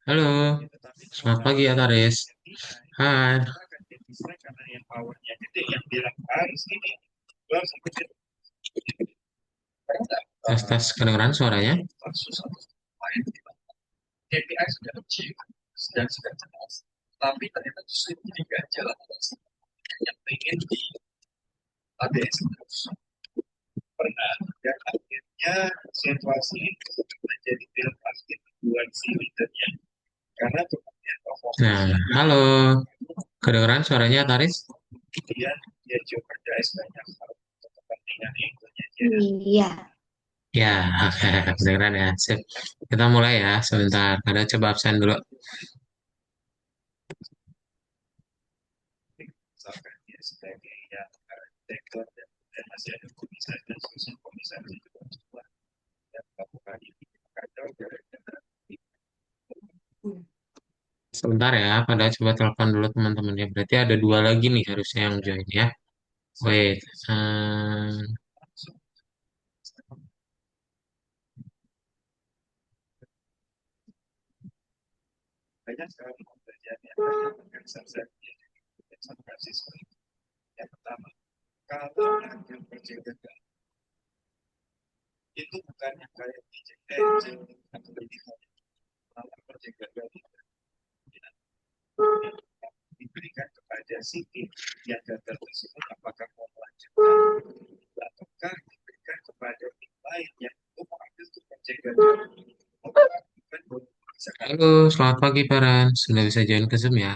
Halo, selamat pagi Ataris. Hai, tes tes kedengeran suaranya? Nah, halo, kedengeran suaranya Ataris? Iya, Ya, oke, kedengeran ya. Sip. Kita mulai ya, sebentar. Ada coba absen dulu. Sebentar ya, pada coba telepon dulu teman-temannya. Berarti ada dua lagi nih harusnya yang join ya. Wait, halo, selamat pagi Paran. Sudah bisa join ke Zoom ya?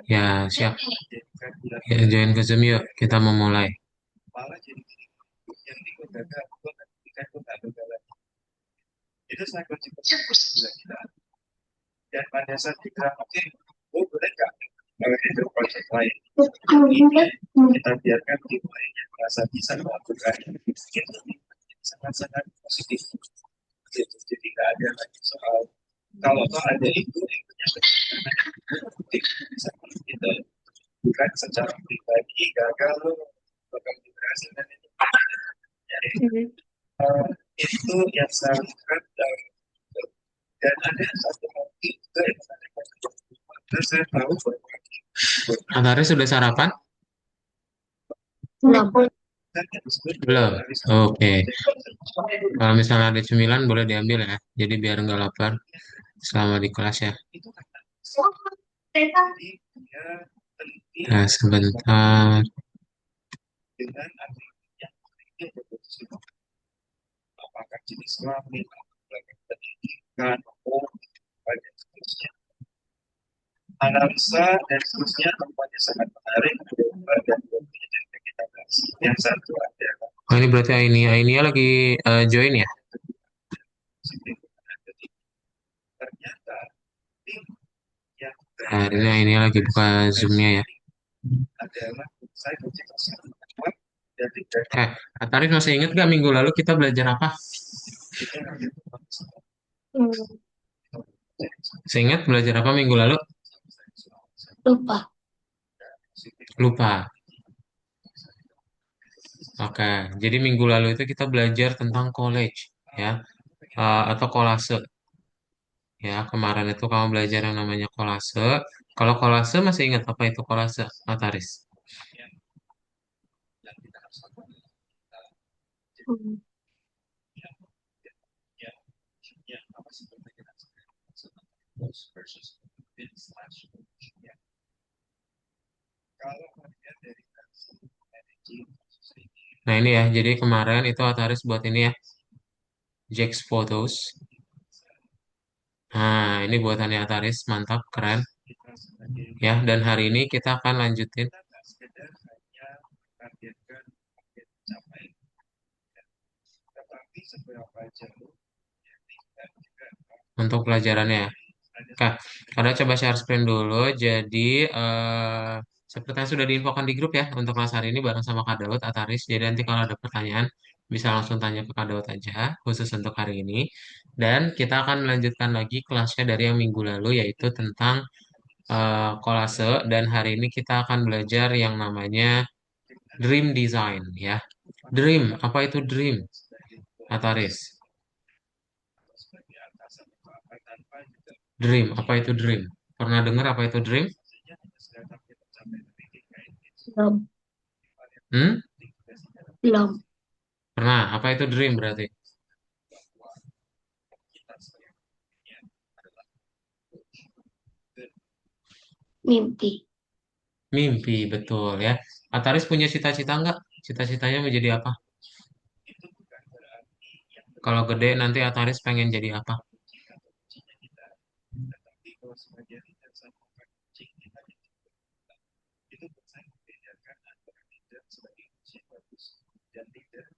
Ya, siap. Ya, join ke Zoom yuk. Kita mau mulai. Ataris sudah sarapan? belum. Belum. Oke. Kalau misalnya ada cemilan boleh diambil ya. Jadi biar nggak lapar selama di kelas ya. Nah, sebentar. Oh, ini berarti Ainia lagi join ya? Nah, ini Ainia lagi buka Zoom-nya ya. Eh, Ataris masih ingat gak minggu lalu kita belajar apa? Hmm, Seingat belajar apa minggu lalu? lupa. Lupa. Oke, jadi minggu lalu itu kita belajar tentang college ya, atau kolase. Ya, kemarin itu kamu belajar yang namanya kolase. Kalau kolase masih ingat apa itu kolase, Mataris? Hmm, Nah ini ya, jadi kemarin itu Ataris buat ini ya, Jack's Photos. Nah, ini buatannya Ataris, mantap, keren. Ya, dan hari ini kita akan lanjutin untuk pelajarannya ya. Oke, ada coba share screen dulu. Jadi, seperti yang sudah diinfokan di grup ya, untuk kelas hari ini bareng sama Kak Daud, Ataris. Jadi nanti kalau ada pertanyaan, bisa langsung tanya ke Kak Daud aja, khusus untuk hari ini. Dan kita akan melanjutkan lagi kelasnya dari yang minggu lalu, yaitu tentang kolase. Dan hari ini kita akan belajar yang namanya Dream Design ya. Dream, apa itu dream? Ataris. Dream, apa itu dream? Pernah dengar apa itu dream? Belum. Hmm? Belum. Pernah, apa itu dream berarti? Mimpi. Mimpi, betul ya. Ataris punya cita-cita nggak? Cita-citanya mau jadi apa? Kalau gede nanti Ataris pengen jadi apa?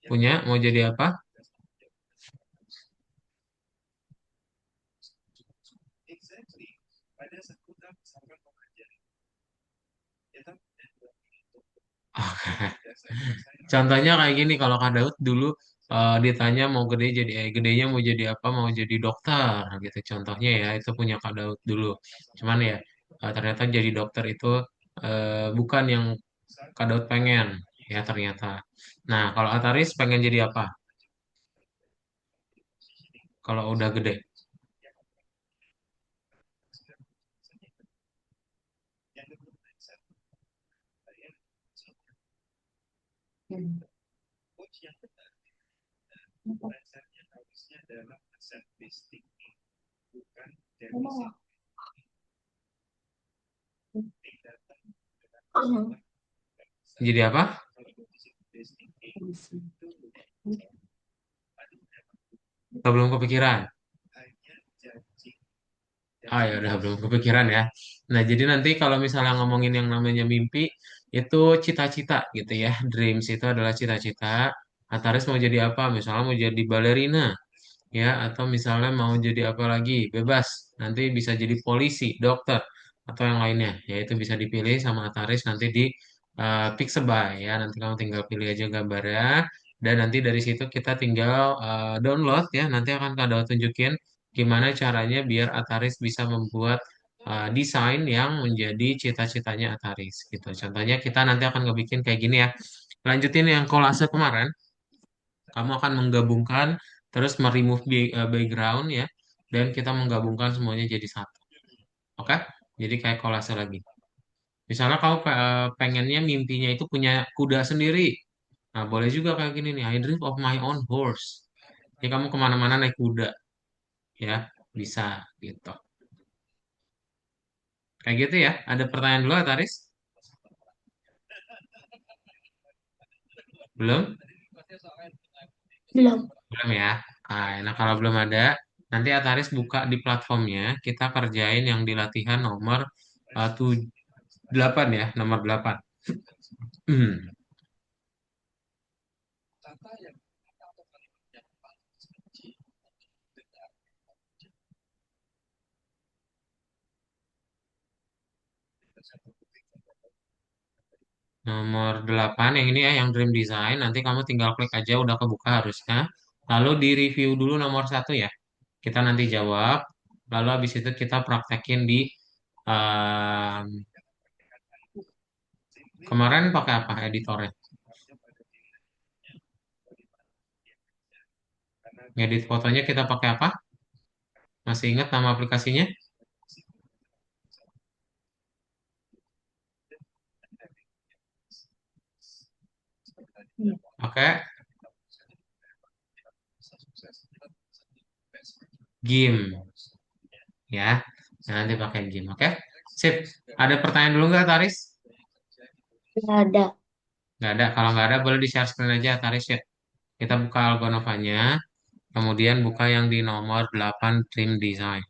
Punya, mau jadi apa? Contohnya kayak gini, kalau Kak Daud dulu ditanya mau gede jadi gedenya mau jadi apa? Mau jadi dokter gitu. Contohnya ya itu punya Kak Daud dulu. Cuman ya ternyata jadi dokter itu bukan yang Kak Daud pengen ya ternyata. Nah, kalau Ataris pengen jadi apa? Kalau udah gede. Oh. Jadi apa? Belum kepikiran. Ah ya udah belum kepikiran ya. Nah jadi nanti kalau misalnya ngomongin yang namanya mimpi itu cita-cita gitu ya. Dreams itu adalah cita-cita. Ataris mau jadi apa? Misalnya mau jadi balerina ya, atau misalnya mau jadi apa lagi? Bebas. Nanti bisa jadi polisi, dokter, atau yang lainnya. Ya itu bisa dipilih sama Ataris nanti di Pixabay ya. Nanti kamu tinggal pilih aja gambarnya. Dan nanti dari situ kita tinggal download ya. Nanti akan Kak tunjukin gimana caranya biar Ataris bisa membuat desain yang menjadi cita-citanya Ataris gitu. Contohnya kita nanti akan ngebikin kayak gini ya. Lanjutin yang kolase kemarin, kamu akan menggabungkan terus meremove background ya, dan kita menggabungkan semuanya jadi satu. Oke? Jadi kayak kolase lagi. Misalnya kamu pengennya mimpinya itu punya kuda sendiri. Nah, boleh juga kayak gini nih. I dream of my own horse. Jadi kamu kemana-mana naik kuda ya, bisa gitu. Kayak gitu ya. Ada pertanyaan dulu, Taris? Belum? Belum. Belum ya. Nah, kalau belum ada, nanti Ataris buka di platformnya. Kita kerjain yang di latihan nomor 8 ya, nomor 8. Nomor 8 yang ini ya, yang Dream Design. Nanti kamu tinggal klik aja, udah kebuka harusnya. Lalu di review dulu nomor 1 ya. Kita nanti jawab. Lalu habis itu kita praktekin di ehm, kemarin pakai apa editornya? Ngedit fotonya kita pakai apa? Masih ingat nama aplikasinya? Pakai Gim ya. Nah, nanti pakai Gim, oke? Sip. Ada pertanyaan dulu nggak, Taris? Nggak ada. Nggak ada. Kalau nggak ada, boleh di-share screen aja, Taris ya. Kita buka Algonovanya, kemudian buka yang di nomor 8 Dream Design.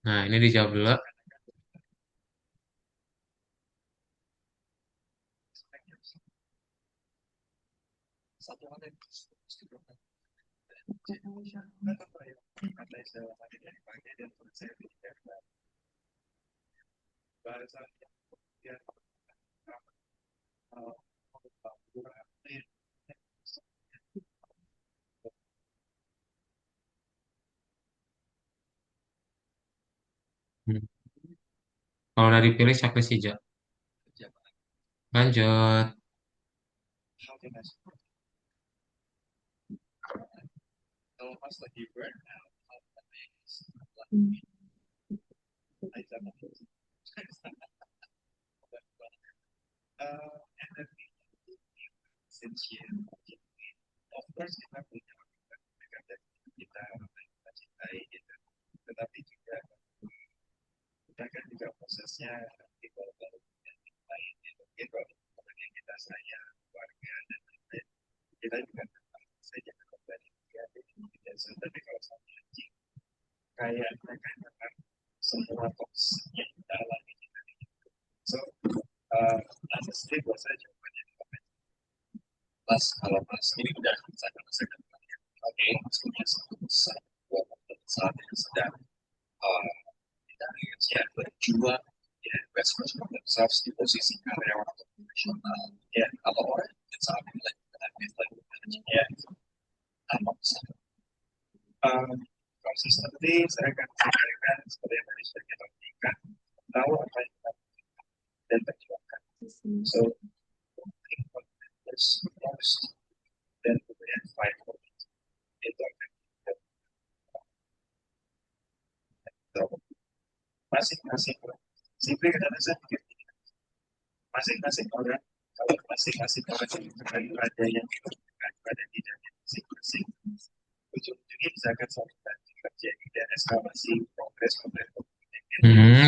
Nah, ini dijawab dulu. Kalau udah dipilih checklist hijau. Lanjut.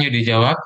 Yuk dijawab.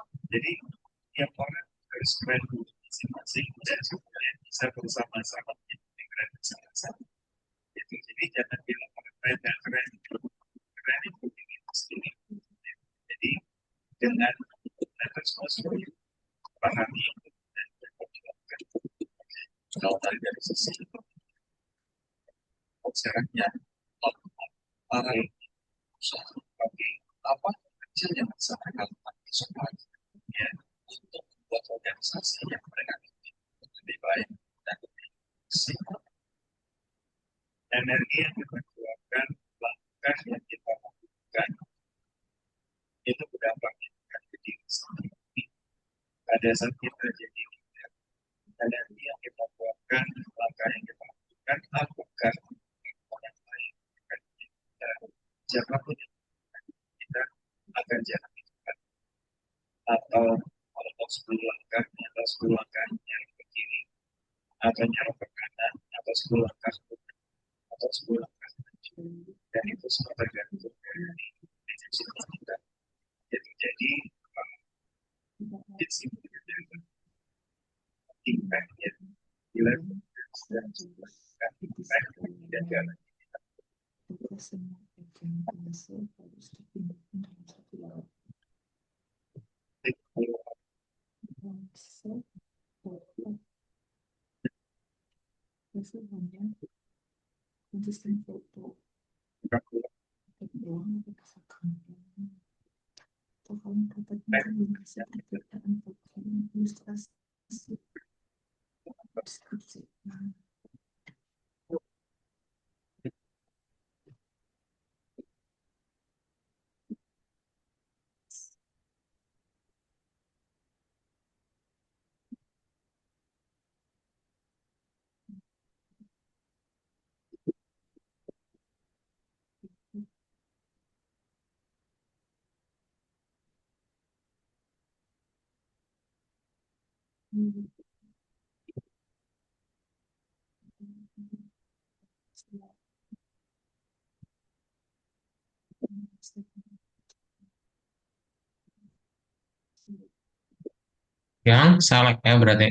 Yang salah ya berarti.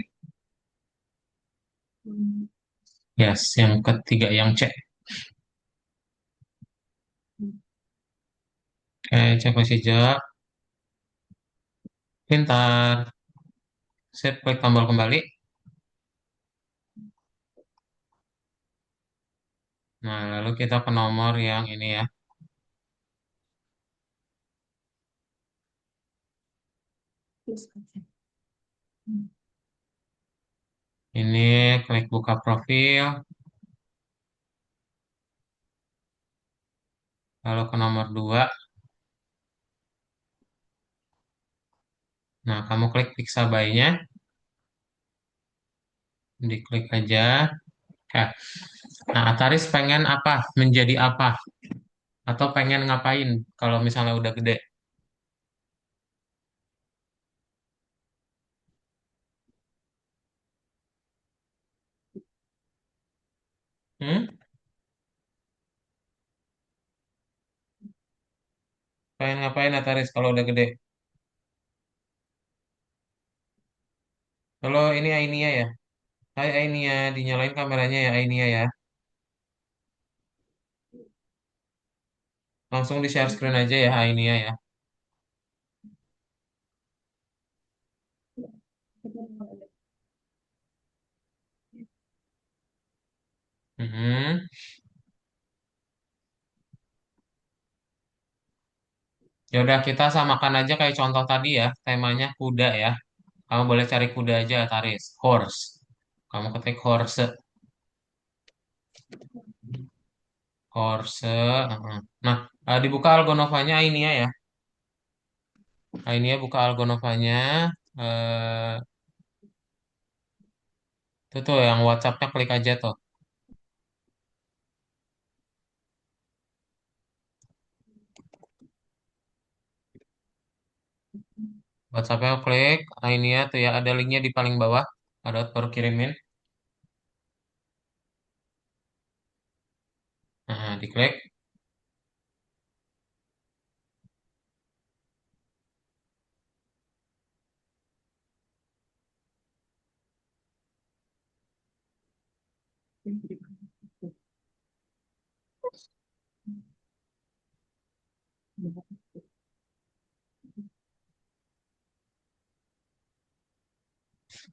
Yes, yang ketiga yang C. Oke, cek posisi hijau. Pintar. Sip, klik tombol kembali. Nah, lalu kita ke nomor yang ini ya. Ini klik buka profil. Lalu ke nomor 2. Nah, kamu klik Pixabay-nya, diklik aja. Ya. Nah, Ataris pengen apa? Menjadi apa? Atau pengen ngapain kalau misalnya udah gede? Hmm? Pengen ngapain Ataris kalau udah gede? Kalau ini Ainia ya? Hai Ainia, dinyalain kameranya ya Ainia ya. Langsung di share screen aja ya Ainia ya. Mhm. Ya udah kita samakan aja kayak contoh tadi ya. Temanya kuda ya. Kamu boleh cari kuda aja Ataris. Horse. Kamu ketik horse. Horse. Heeh. Nah, dibuka Algonovanya Ainia ya. Ainia buka Algonovanya. Eh, itu tuh yang WhatsApp-nya klik aja tuh. WhatsApp-nya klik, ini ya tuh ya ada linknya di paling bawah. Ada baru kirimin. Nah, diklik.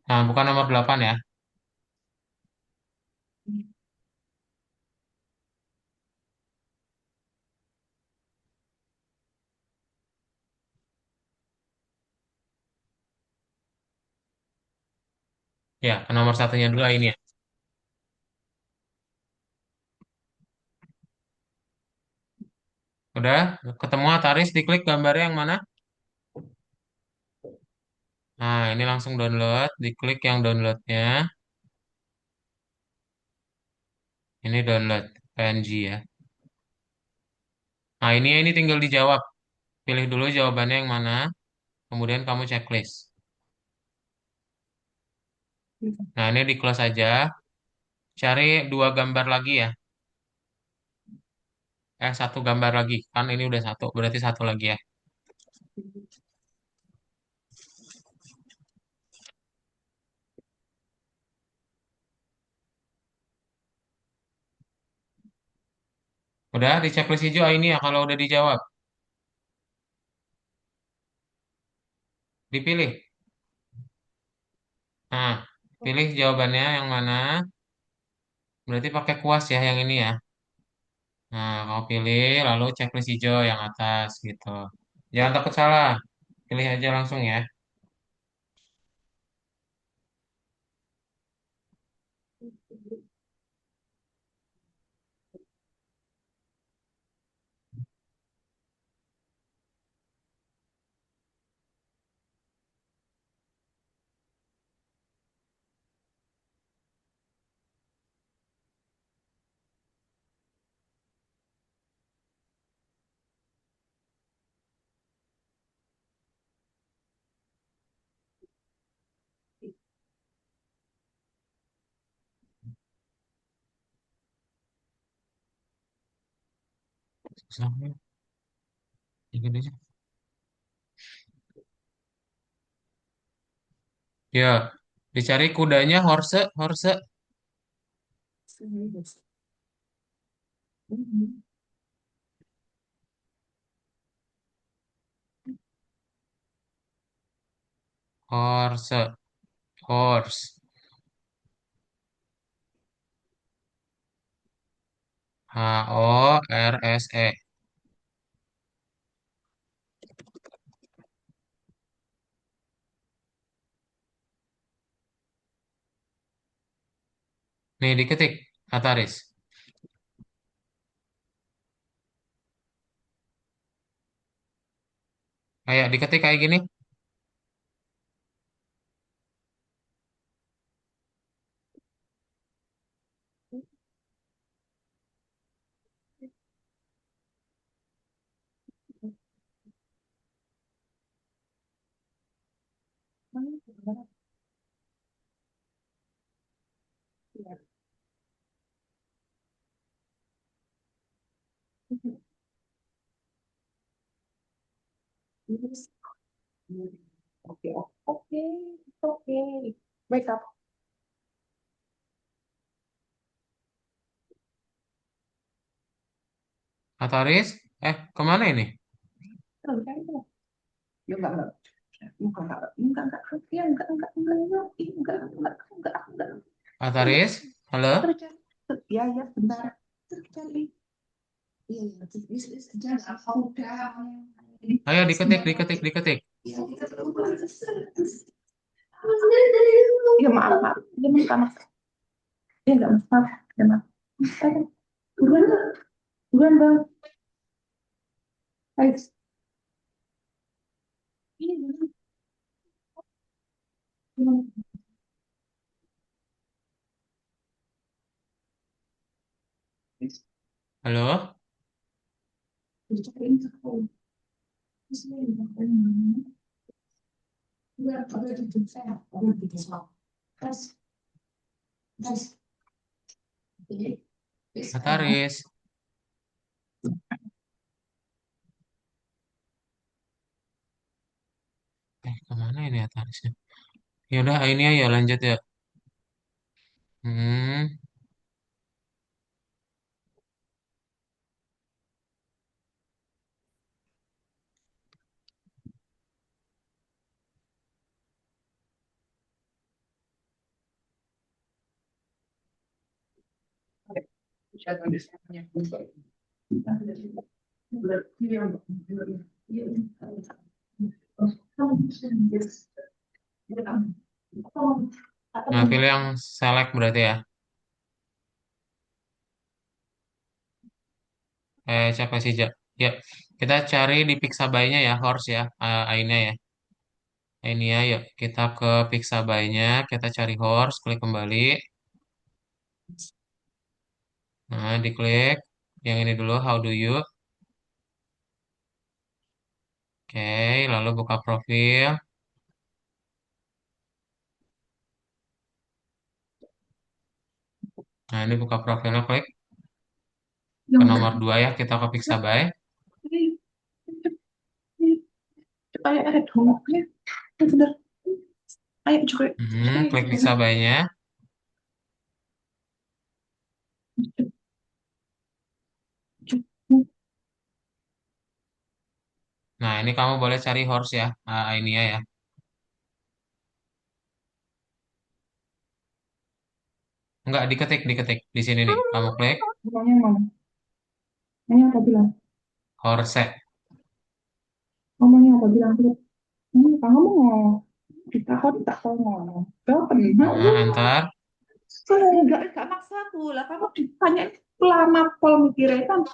Nah, bukan nomor 8 ya. Ya, ke nomor satunya dulu ini ya. Udah, ketemu Ataris, diklik gambarnya yang mana? Nah, ini langsung download, diklik yang downloadnya. Ini download PNG ya. Nah, ini tinggal dijawab. Pilih dulu jawabannya yang mana, kemudian kamu checklist. Nah, ini di close aja. Cari dua gambar lagi ya. Satu gambar lagi. Kan ini udah satu, berarti satu lagi ya. Udah di checklist hijau ini ya kalau udah dijawab. Dipilih. Nah, pilih jawabannya yang mana. Berarti pakai kuas ya yang ini ya. Nah, kamu pilih lalu checklist hijau yang atas gitu. Jangan takut salah. Pilih aja langsung ya. Susah ya. Dikit aja. Ya, dicari kudanya horse, horse, horse, horse. HORSE. Nih diketik Ataris. Kayak diketik kayak gini. Okay, okay, okay. Wake up. Ataris, kemana ini? Tuh, kan itu. Ya enggak. Enggak. Ya, enggak. Ataris, halo? Kerja. Ya, ya, bentar. Cari. Iya, iya, bisa kerja. Udah. Ayo diketik, diketik, diketik. Ya, maaf. Ya, maaf. Ya, enggak masalah. Ya, maaf. Buruan, buruan, Bang. Ayo. Ini, buruan. Halo? Dicariin sekolah. Terus ini dimakan. Udah, bikin saya. Udah bikin saya. Terus, terus. Jadi, sekarang. Ataris. Kemana ini Atarisnya? Ya udah, ini aja lanjut ya. Hmm, nah pilih yang select berarti ya. Siapa sih, Ja? Ya, kita cari di Pixabay-nya ya, horse ya, Aina ya. Ini ya, yuk kita ke Pixabay-nya, kita cari horse, klik kembali. Nah, diklik. Yang ini dulu, how do you? Oke, lalu buka profil. Nah, ini buka profilnya, klik ke Yang nomor 2 ya, kita ke Pixabay. kayak ada dongnya. Bener. Ayo juga. Klik Pixabay-nya. Nah, ini kamu boleh cari horse ya, ini ya. Enggak, diketik, diketik. Di sini nih, kamu klik Pokoknya mana? Ini apa bilang? horse. Ngomongnya apa bilang? Kamu mau ditahan tak tahu ngomong. Kapan? Nah, enter. Enggak maksa aku lah. Kamu ditanya lama pol mikirnya kan.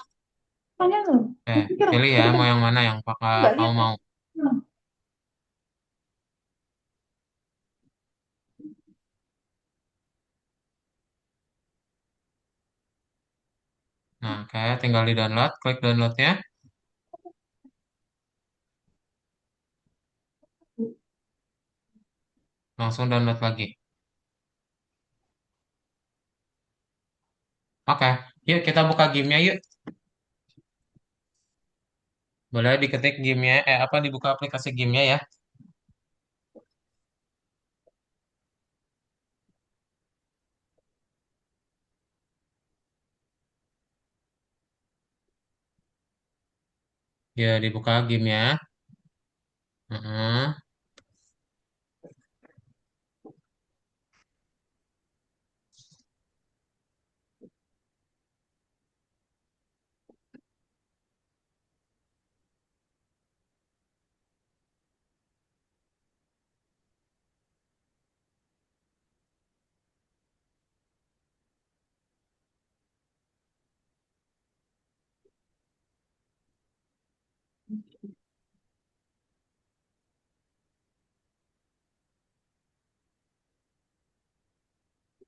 Tanya loh. Mikir Pilih ya, tadi kan mau yang mana yang nggak kamu lihat kan. mau. Nah, Nah, kayak tinggal di download, klik downloadnya, langsung download lagi. Oke, yuk kita buka gamenya yuk. Boleh diketik gamenya, apa dibuka aplikasi gamenya ya. Ya, dibuka gamenya. Heeh.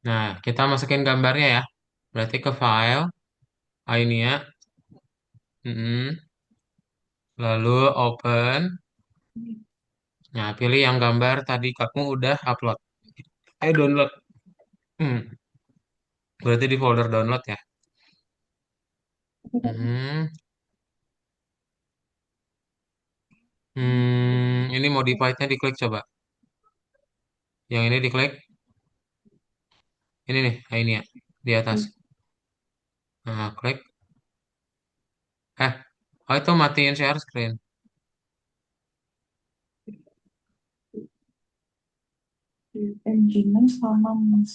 Nah, kita masukin gambarnya ya. Berarti ke file, ini ya. Mm-mm. Lalu open. Nah, pilih yang gambar tadi kamu udah upload. Download. Hmm, berarti di folder download ya. Hmm, ini modified-nya diklik coba. Yang ini diklik. Ini nih, ini ya, di atas. Nah, klik. Eh, oh itu matiin share screen. Engine sama Mas.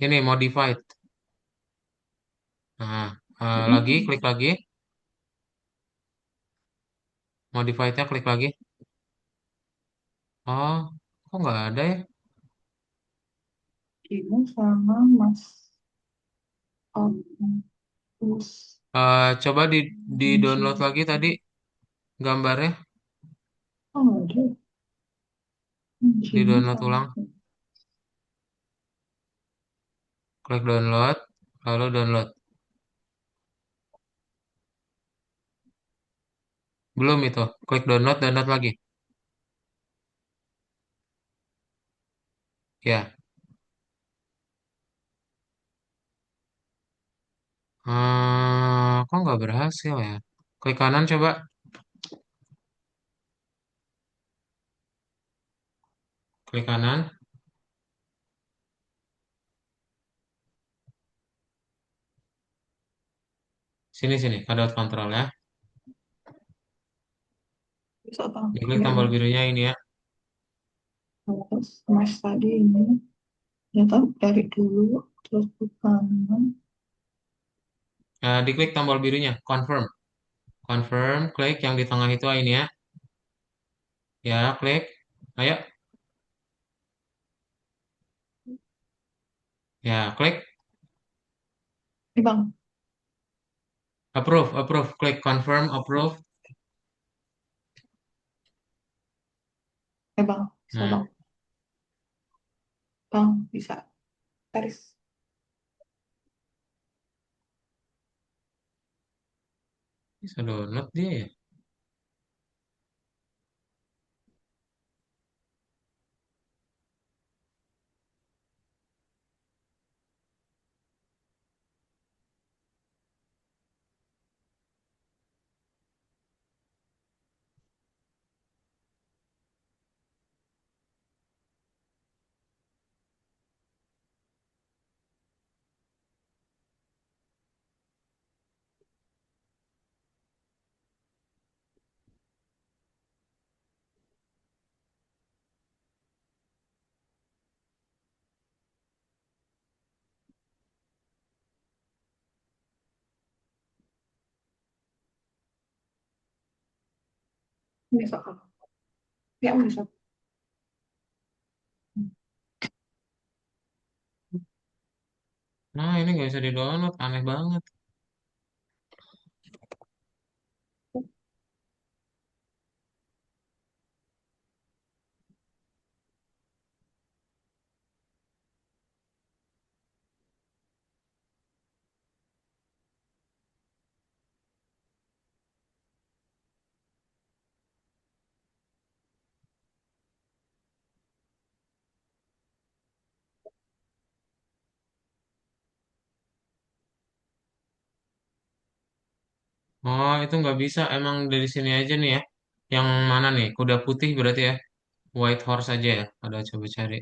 Ini modified. Nah, lagi, Ini klik lagi. Modified-nya klik lagi. Oh, kok nggak ada ya? Engine sama Mas. Terus Coba di download lagi tadi gambarnya. oh ada Di Engine download sama ulang. Klik download. Lalu download. Belum itu. Klik download, download lagi. Ya. Kok nggak berhasil ya? Klik kanan coba. Klik kanan. Sini sini. Kadot kontrol ya. bisa bang Diklik ya tombol birunya ini ya. terus Mas tadi ini ternyata dari dulu terus ke kanan Diklik tombol birunya. Confirm. Confirm. Klik yang di tengah itu ini ya. Ya, klik. Ayo. Ya, klik. ini bang Approve. Approve. Klik confirm. Approve. bang bisa Nah, bang bisa garis bisa download dia ya. bisa bang ya bisa. Nah, ini nggak bisa di-download. Aneh banget. Oh, itu nggak bisa. Emang dari sini aja nih ya. Yang mana nih? Kuda putih berarti ya. White horse aja ya. Ada coba cari.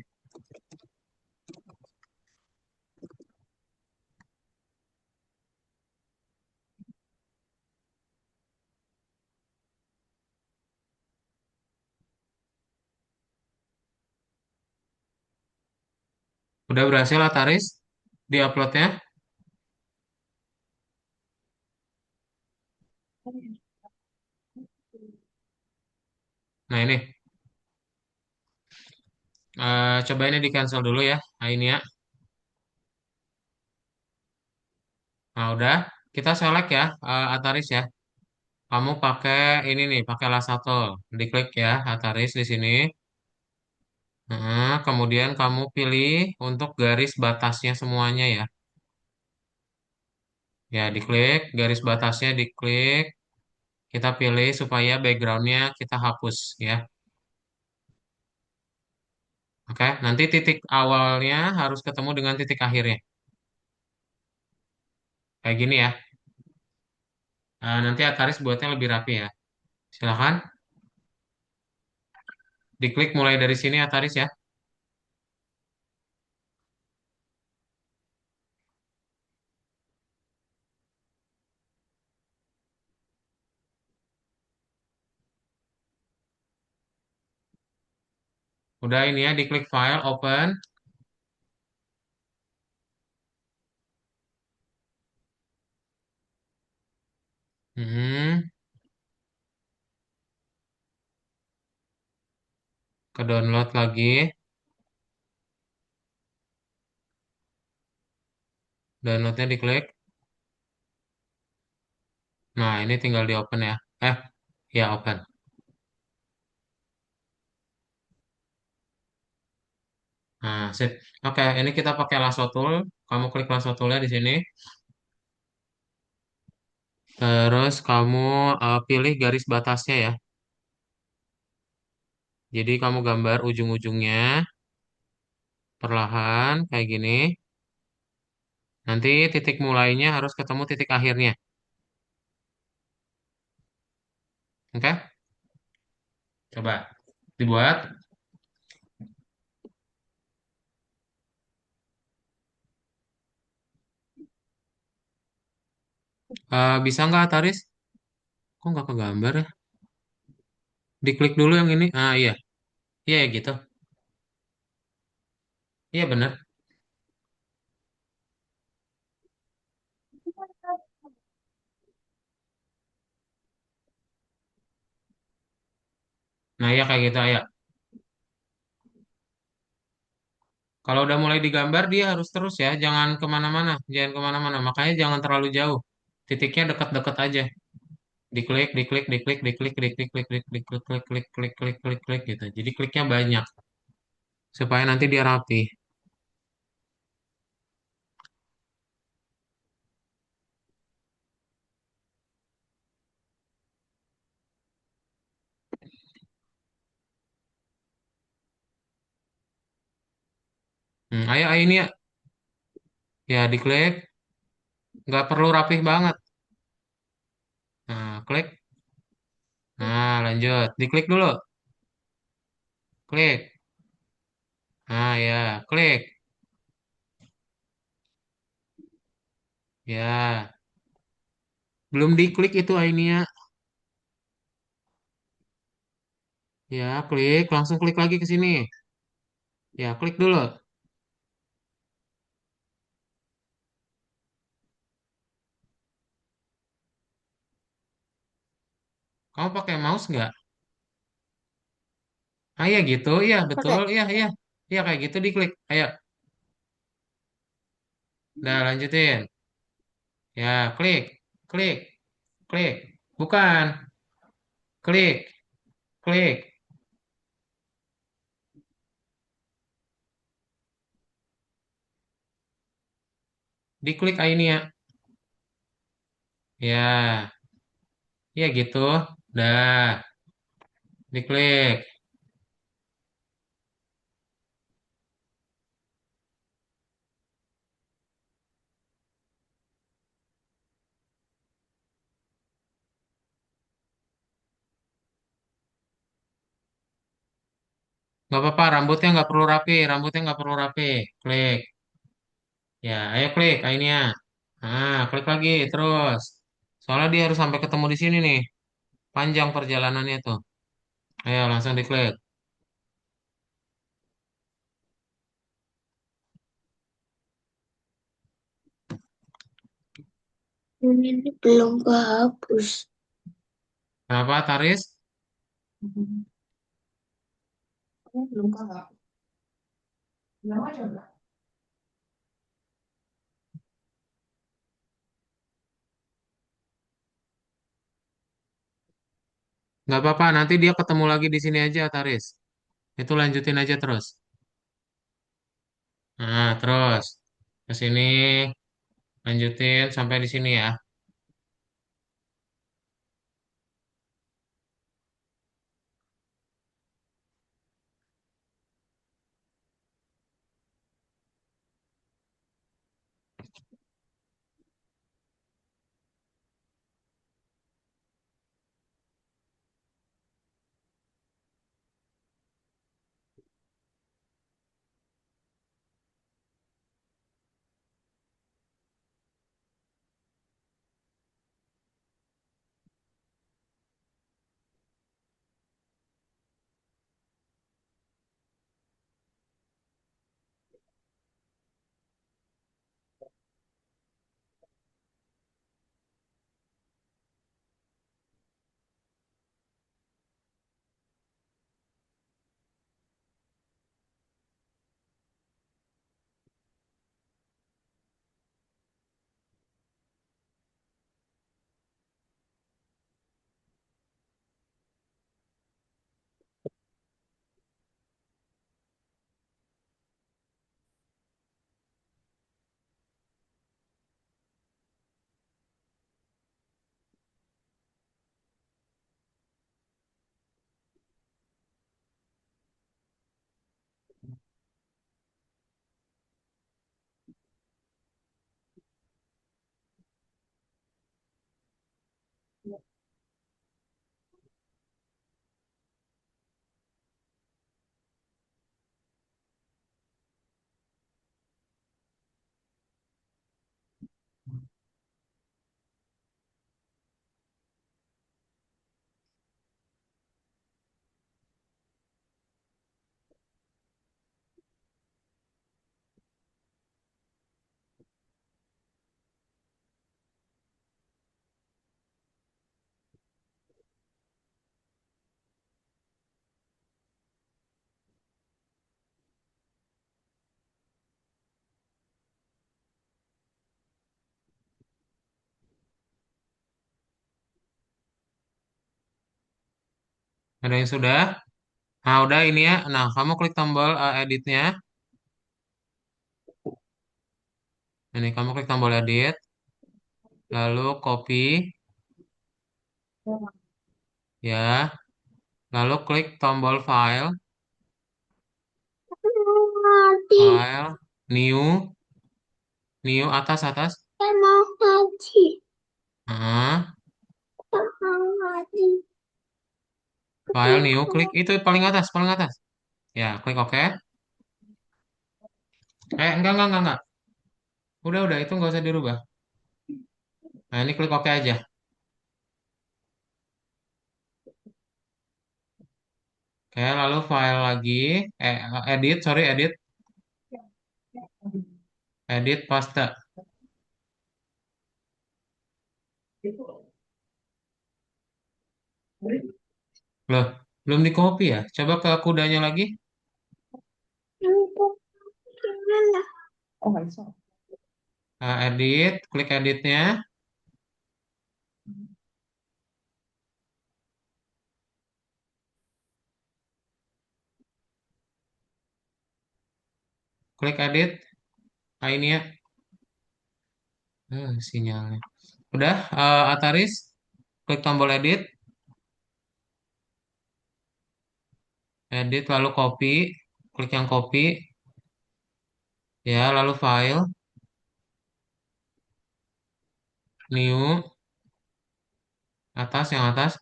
Udah berhasil Ataris di uploadnya. Nah ini. Coba ini di cancel dulu ya. Nah ini ya. Nah udah. Kita select ya. Ataris ya. Kamu pakai ini nih. Pakai Lasato. Diklik ya. Ataris di sini. Nah, kemudian kamu pilih untuk garis batasnya semuanya ya. Ya, diklik, garis batasnya diklik, kita pilih supaya backgroundnya kita hapus ya. Oke, nanti titik awalnya harus ketemu dengan titik akhirnya. Kayak gini ya. Nanti Ataris buatnya lebih rapi ya. Silakan, diklik mulai dari sini Ataris ya. Udah ini ya, diklik file, open. Hmm, ke download lagi. Downloadnya diklik. Nah, ini tinggal di open ya. Ya open. Nah, sip. Oke, ini kita pakai lasso tool. Kamu klik lasso toolnya di sini. Terus kamu pilih garis batasnya ya. Jadi kamu gambar ujung-ujungnya perlahan kayak gini. Nanti titik mulainya harus ketemu titik akhirnya. Oke? Coba dibuat. Bisa nggak Taris? Kok nggak kegambar ya? Diklik dulu yang ini. Iya. Iya ya gitu. Iya bener. Nah iya kayak gitu ya. Kalau udah mulai digambar dia harus terus ya. Jangan kemana-mana. Jangan kemana-mana. Makanya jangan terlalu jauh. Titiknya dekat-dekat aja. Diklik, diklik, diklik, diklik, diklik, klik, klik, klik, klik, klik, klik, klik, klik, klik, klik gitu. Jadi kliknya banyak supaya nanti dia rapi. Ayo, ayo ini ya. Ya diklik. Nggak perlu rapih banget. Nah, klik. Nah, lanjut. Diklik dulu. Klik. Nah, ya, klik. Ya, belum diklik itu ini ya. Ya, klik. Langsung klik lagi ke sini. Ya, klik dulu. Kamu pakai mouse nggak? Iya gitu. Iya, betul. Pakai. Iya, iya. Iya, kayak gitu diklik. Ayo, udah lanjutin. Ya, klik. Klik. Klik. Bukan. Klik. Klik. Diklik ini ya. Ya, iya gitu. Dah, diklik. Nggak apa-apa, rambutnya nggak perlu rapi. Rambutnya nggak perlu rapi. Klik. Ya, ayo klik ini ya. Nah, klik lagi terus. Soalnya dia harus sampai ketemu di sini nih. Panjang perjalanannya tuh. Ayo langsung diklik. Ini belum kehapus. Kenapa, Taris? Ini belum kehapus. Belum aja enggak? Nggak apa-apa, nanti dia ketemu lagi di sini aja, Taris. Itu lanjutin aja terus. Nah, terus ke sini. Lanjutin sampai di sini ya. Ada yang sudah? Nah, udah ini ya. Nah, kamu klik tombol editnya. Ini kamu klik tombol edit, lalu copy, ya. Lalu klik tombol file, Mati. file, new, new atas atas. Saya mau ngaji. Nah, Saya mau ngaji. file new, klik itu paling atas, paling atas. Ya, klik OK. Enggak. Udah, itu nggak usah dirubah. Nah, ini klik OK aja. Oke, lalu file lagi, eh, edit, sorry, edit, edit, paste. Loh, belum di copy ya? Coba ke kudanya lagi. Untuk gimana? Oh, nggak bisa. Nah, edit, klik editnya, klik edit. Nah, ini ya. Sinyalnya. Udah, Ataris, klik tombol edit, edit lalu copy, klik yang copy, ya, lalu file, new, atas, yang atas.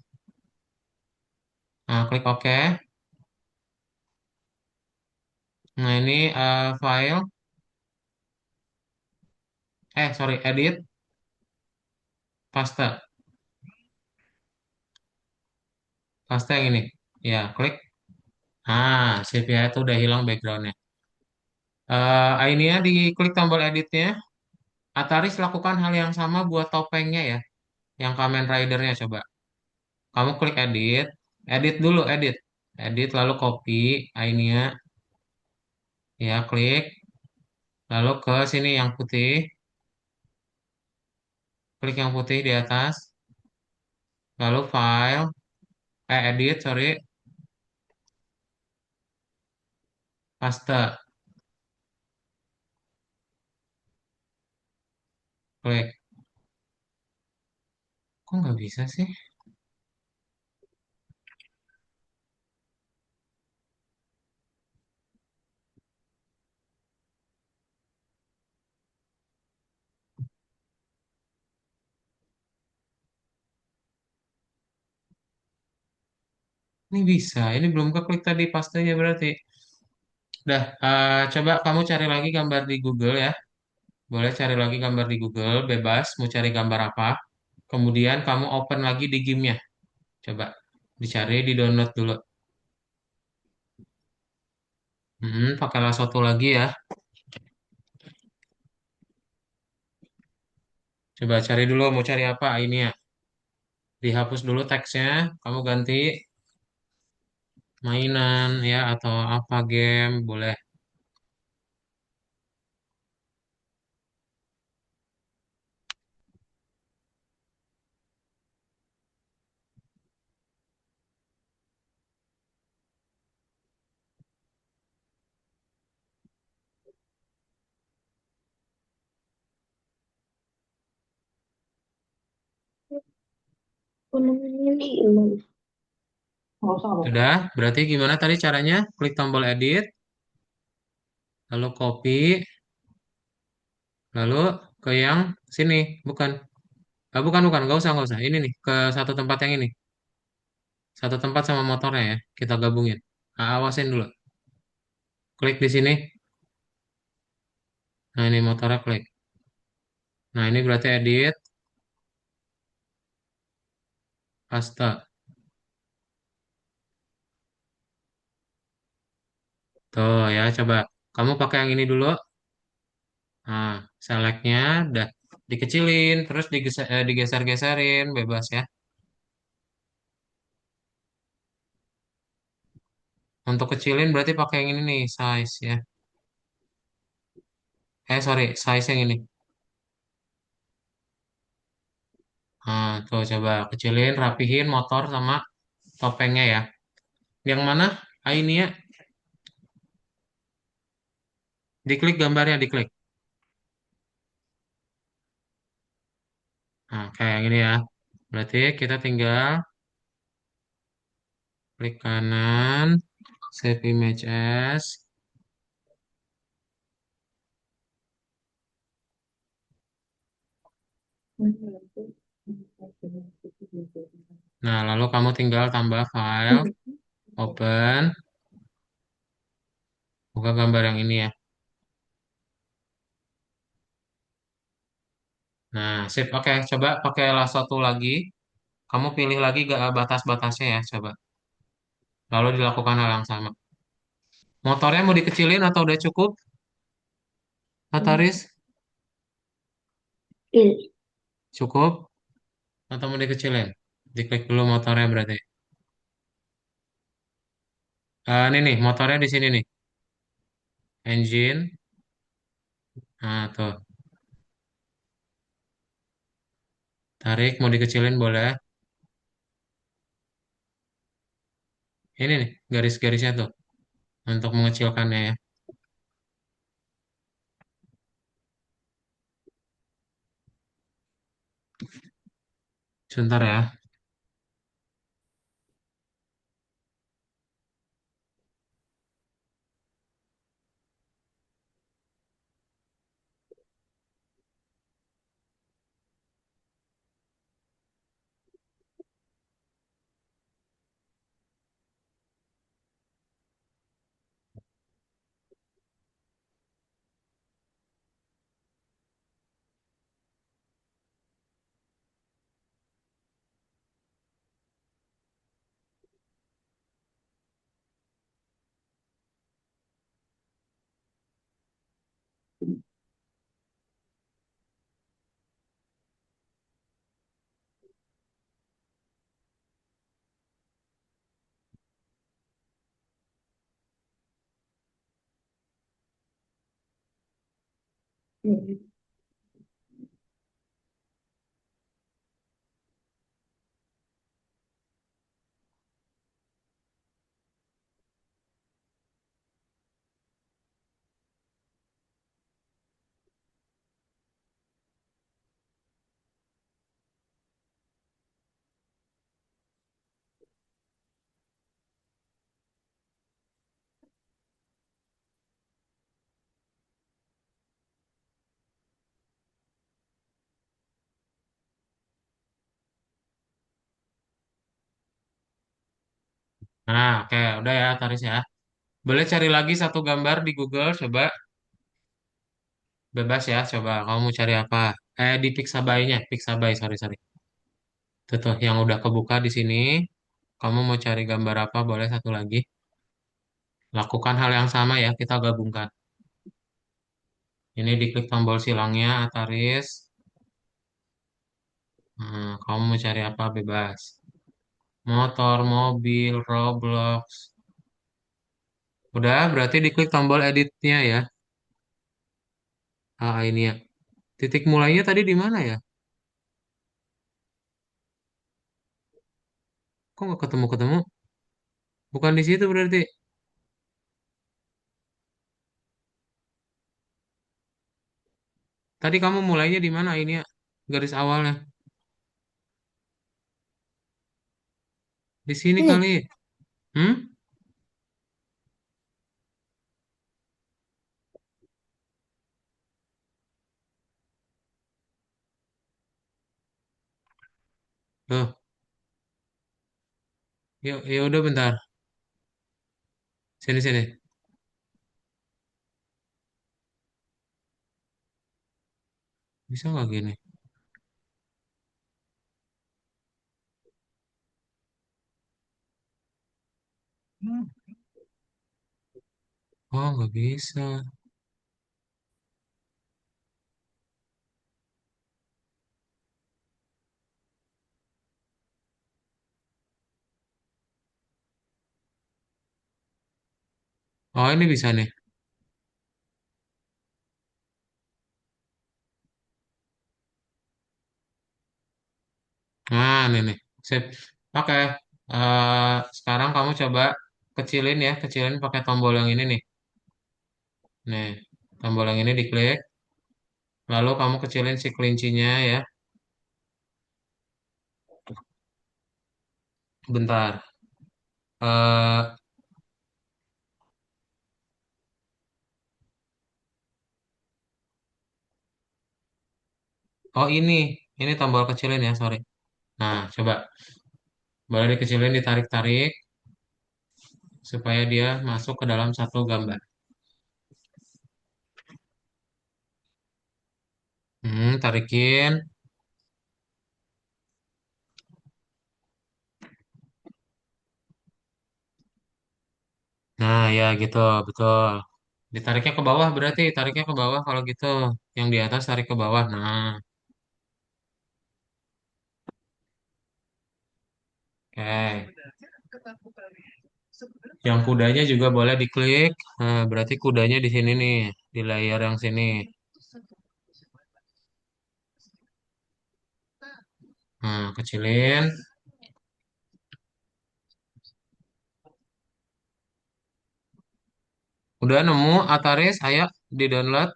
Nah, klik OK. Nah, ini file, sorry, edit, paste, paste yang ini. Ya, klik. Sip ya, itu udah hilang backgroundnya. Ini ya, di klik tombol editnya. Ataris lakukan hal yang sama buat topengnya ya, yang Kamen Ridernya coba. Kamu klik edit, edit dulu, edit. Edit lalu copy ini ya, ya klik. Lalu ke sini yang putih, klik yang putih di atas. Lalu file, edit, sorry, paste. Klik. Kok nggak bisa sih? Ini bisa. Ini belum keklik tadi pastenya berarti. Dah, coba kamu cari lagi gambar di Google ya. Boleh cari lagi gambar di Google, bebas. Mau cari gambar apa? Kemudian kamu open lagi di gamenya. Coba dicari, di-download dulu. Pakailah satu lagi ya. Coba cari dulu mau cari apa ini ya. Dihapus dulu teksnya, kamu ganti mainan ya atau apa game, boleh. Nggak usah loh. Sudah, berarti gimana tadi caranya? Klik tombol edit, lalu copy, lalu ke yang sini, bukan. Bukan, nggak usah. Ini nih, ke satu tempat yang ini. Satu tempat sama motornya ya, kita gabungin. Awasin dulu. Klik di sini. Nah, ini motornya klik. Nah, ini berarti edit, paste. Tuh ya, coba. Kamu pakai yang ini dulu. Nah, selectnya udah dikecilin, terus digeser-geserin, bebas ya. Untuk kecilin berarti pakai yang ini nih, size ya. Sorry, size yang ini. Nah, tuh coba kecilin, rapihin motor sama topengnya ya. Yang mana? Ini ya, diklik gambarnya, diklik. Nah, kayak yang ini ya. Berarti kita tinggal klik kanan, save image as. Nah, lalu kamu tinggal tambah file, open, buka gambar yang ini ya. Nah, sip. Oke, coba pakailah satu lagi. Kamu pilih lagi gak batas-batasnya ya, coba. Lalu dilakukan hal yang sama. Motornya mau dikecilin atau udah cukup, Notaris? Cukup atau mau dikecilin? Diklik dulu motornya berarti. Ini nih, motornya di sini nih. Engine. Nah, tuh. Tarik, mau dikecilin boleh. Ini nih, garis-garisnya tuh. Untuk mengecilkannya ya. Sebentar ya. Nah, oke, udah ya, Taris ya. Boleh cari lagi satu gambar di Google, coba. Bebas ya, coba. Kamu mau cari apa? Di Pixabay-nya, Pixabay, sorry, sorry. Itu tuh, yang udah kebuka di sini. Kamu mau cari gambar apa? Boleh satu lagi. Lakukan hal yang sama ya, kita gabungkan. Ini diklik tombol silangnya, Ataris. Nah, kamu mau cari apa? Bebas. Motor, mobil, Roblox. Udah, berarti diklik tombol editnya ya. Ini ya. Titik mulainya tadi di mana ya? Kok nggak ketemu-ketemu? Bukan di situ berarti. Tadi kamu mulainya di mana ini ya? Garis awalnya. Di sini Ini, kali. Hmm? Tuh. Yuk, ya udah bentar. Sini sini. Bisa nggak gini? Oh, nggak bisa. Oh, ini bisa nih. Nah, ini nih. Sip. Oke. Sekarang kamu coba kecilin ya, kecilin pakai tombol yang ini nih. Nih, tombol yang ini diklik. Lalu kamu kecilin si kelincinya ya. Bentar. Eh, oh ini tombol kecilin ya, sorry. Nah, coba boleh dikecilin, ditarik-tarik supaya dia masuk ke dalam satu gambar. Tarikin. Nah, ya gitu, betul. Ditariknya ke bawah berarti, tariknya ke bawah kalau gitu. Yang di atas tarik ke bawah. Nah, oke. Yang kudanya juga boleh diklik. Nah, berarti kudanya di sini nih, di layar yang sini. Nah, kecilin. Udah nemu Ataris, ayo di-download.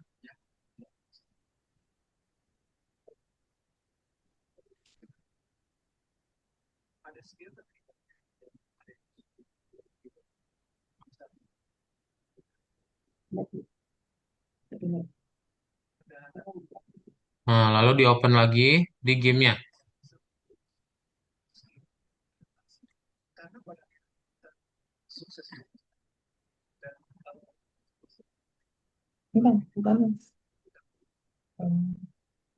Nah, lalu di-open lagi di gamenya. bukan, bukan.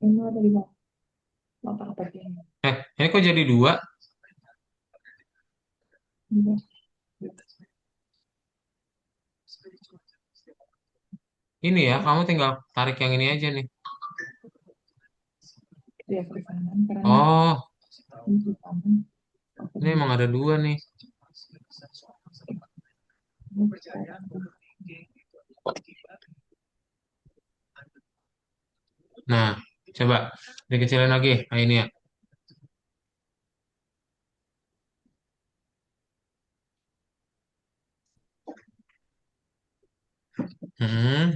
Ini ada di bawah. Apa dia? Ini kok jadi dua? Ini, Ini ya, kamu tinggal tarik yang ini aja nih. dia ke kanan karena Oh, ini di kanan. ini emang ada dua nih. Nah, coba dikecilin lagi. Nah, ini ya.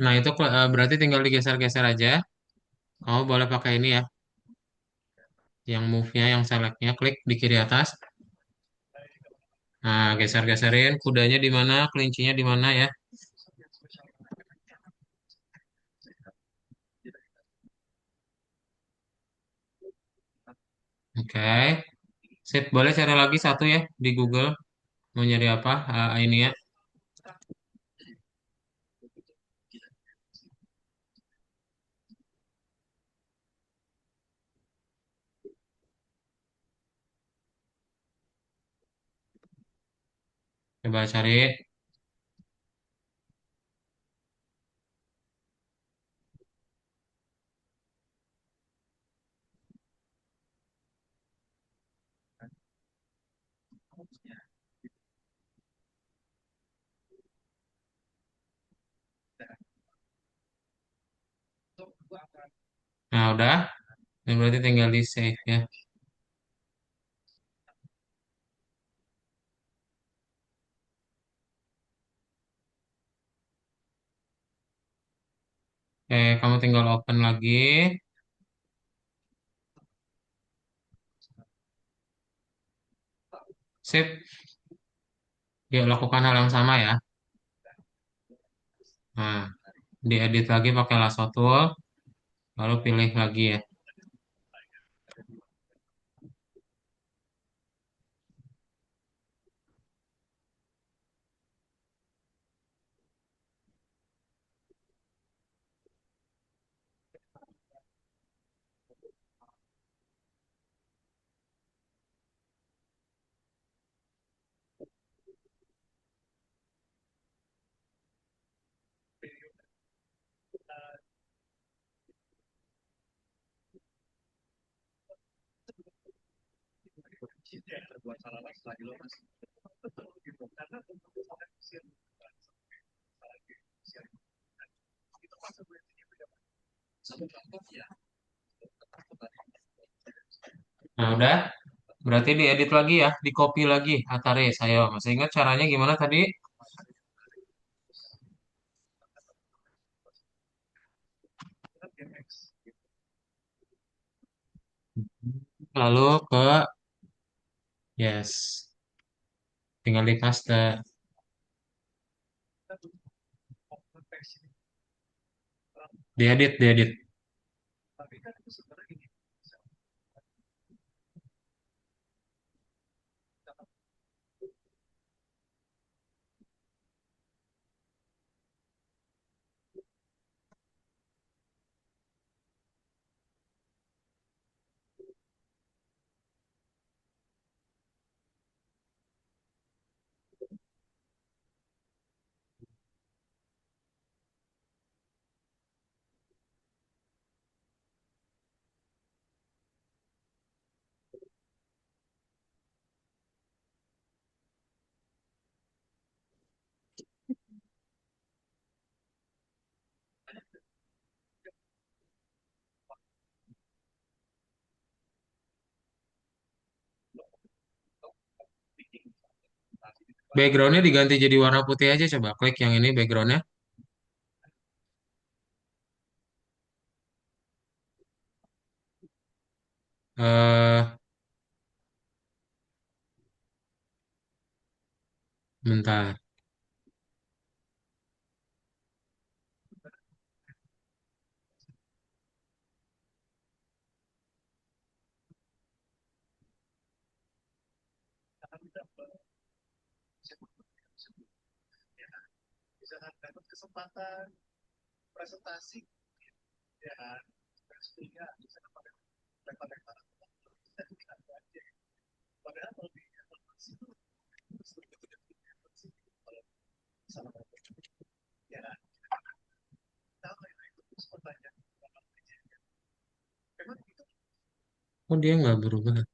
Nah, itu berarti tinggal digeser-geser aja. Kamu boleh pakai ini ya, yang move-nya, yang select-nya, klik di kiri atas. Nah, geser-geserin. Kudanya di mana, kelincinya di mana ya. Oke. Sip, boleh cari lagi satu ya di Google. Mau nyari apa? Ini ya. Coba cari. Nah, udah. Ini berarti tinggal di save ya. Oke, kamu tinggal open lagi. Sip. Yuk, lakukan hal yang sama ya. Nah, diedit lagi pakai lasso tool. Lalu pilih lagi ya. Nah, udah. Berarti diedit lagi ya. Di copy lagi. Ataris, ayo. Masih ingat caranya gimana tadi? Lalu ke yes. Tinggal di paste. Diedit, diedit. Backgroundnya diganti jadi warna putih aja. Coba klik yang ini backgroundnya. Bentar. Oh, dia nggak berubah.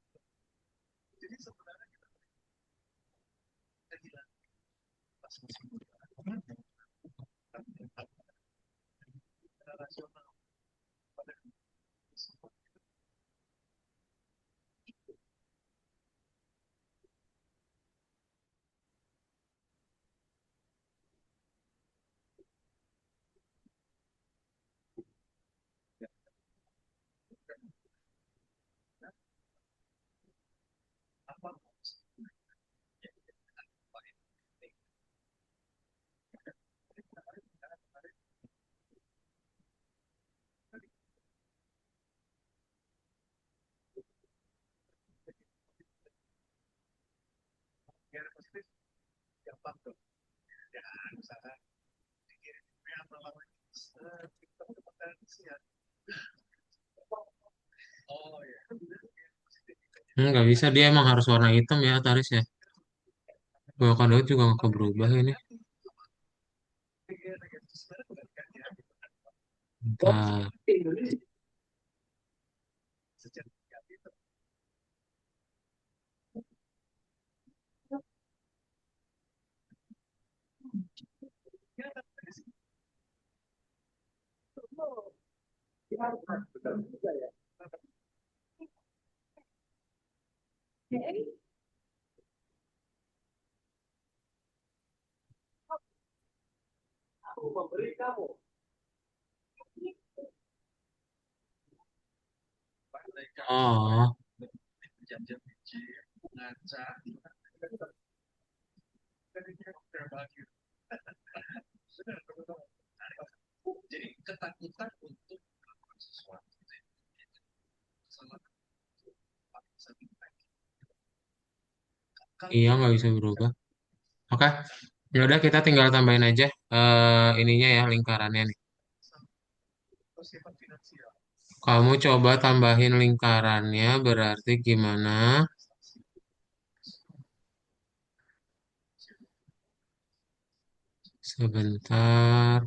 Nggak bisa, dia emang harus warna hitam ya Ataris ya. Kalau Kadot juga nggak berubah ini. Bentar. Oh, iya nggak bisa berubah. Oke, ya udah kita tinggal tambahin aja ininya ya lingkarannya nih. Kamu coba tambahin lingkarannya berarti gimana? Sebentar.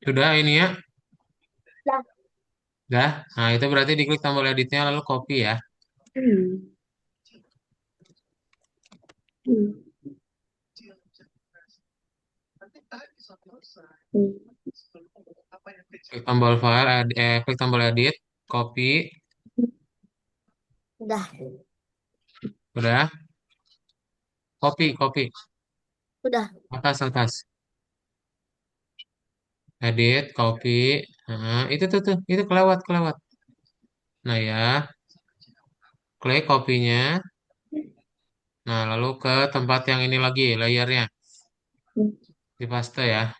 Sudah ini ya. Ya. Dah. Nah, itu berarti diklik tombol editnya lalu copy ya. Hmm. Hmm. Hmm. Klik tombol file, klik tombol edit, copy. Udah, Udah. Copy, copy. udah. Atas, atas. Edit, copy. Nah, itu tuh, itu kelewat, kelewat. Nah ya, klik kopinya. Nah, lalu ke tempat yang ini lagi, layernya. Hmm. Di paste ya.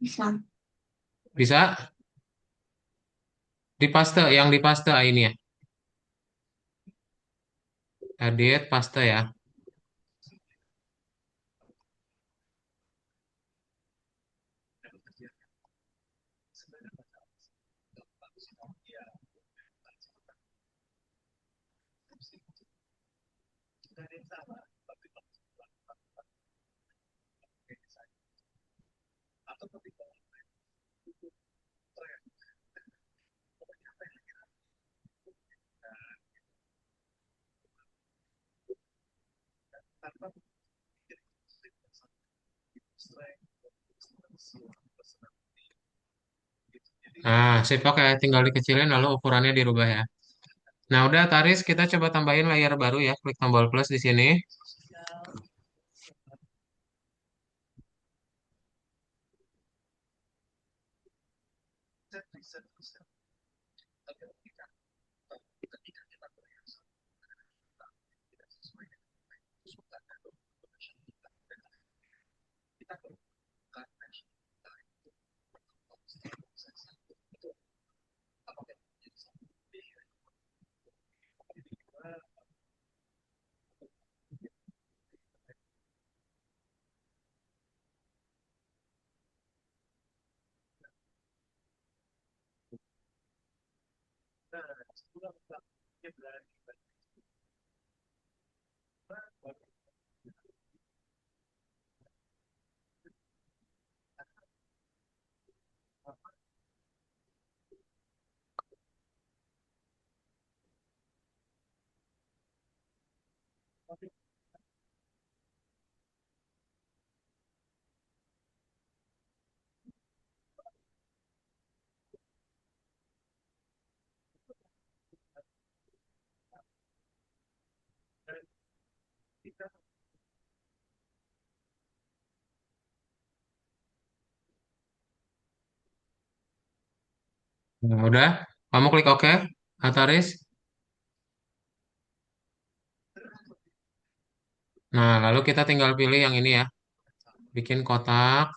Bisa. Bisa di paste, yang di paste ini ya. Edit, paste ya. Nah, sip, oke. Tinggal dikecilin lalu ukurannya dirubah ya. Nah, udah Taris, kita coba tambahin layer baru ya. Klik tombol plus di sini. Nah, udah, kamu klik OK, Ataris. Nah, lalu kita tinggal pilih yang ini ya, bikin kotak.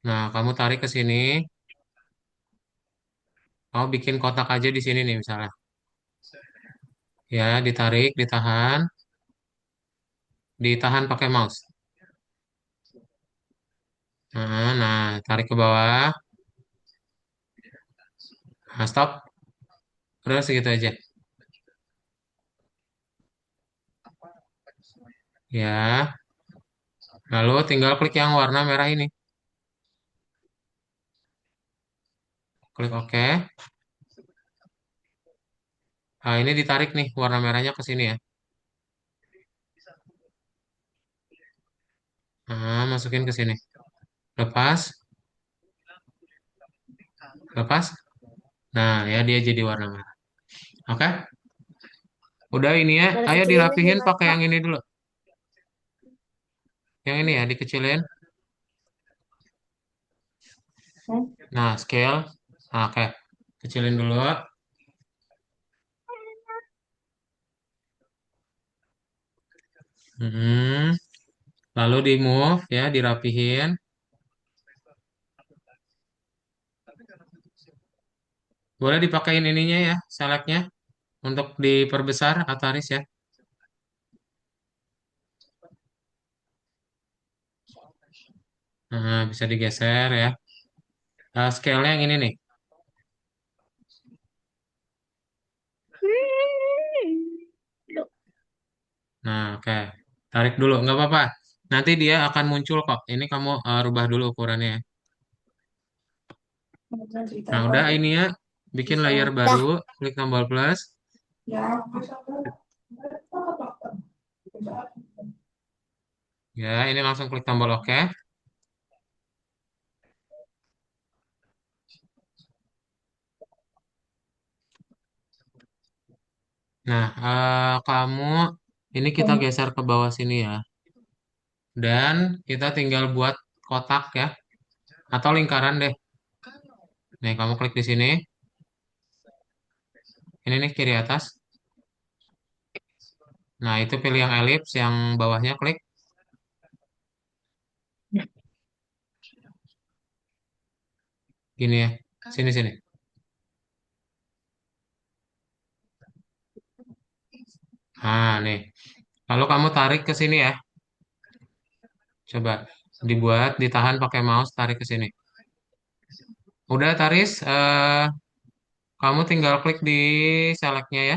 Nah, kamu tarik ke sini. Kamu bikin kotak aja di sini nih misalnya. Ya, ditarik, ditahan pakai mouse. Nah, tarik ke bawah. Nah, stop. Udah segitu aja. Ya, lalu tinggal klik yang warna merah ini. Klik OK. Nah, ini ditarik nih warna merahnya ke sini ya. Nah, masukin ke sini. Lepas, lepas. Nah, ya dia jadi warna merah. Oke, udah ini ya. Cara Ayo kecilinnya dirapihin gimana, pakai Kak? yang ini dulu. Yang ini ya, dikecilin. Hmm? Nah, scale. Nah, oke, kecilin dulu. Hmm. Lalu di move ya, dirapihin. Boleh dipakein ininya ya, selectnya untuk diperbesar Ataris ya. Nah, bisa digeser ya. Nah, scale-nya yang ini nih. Nah, oke. Tarik dulu, nggak apa-apa. Nanti dia akan muncul kok. Ini kamu rubah dulu ukurannya ya. Kemudian Nah, udah ditambah ini ya. Bikin layer baru, dah klik tombol plus. ya. Ya, ini langsung klik tombol OK. Nah, kamu ini kita geser ke bawah sini ya. Dan kita tinggal buat kotak ya. Atau lingkaran deh. Nih, kamu klik di sini. Ini nih kiri atas. Nah, itu pilih yang elips, yang bawahnya klik. Gini ya. Sini, sini. Nah, nih. Lalu kamu tarik ke sini ya. Coba dibuat, ditahan pakai mouse, tarik ke sini. Udah taris, kamu tinggal klik di selectnya ya.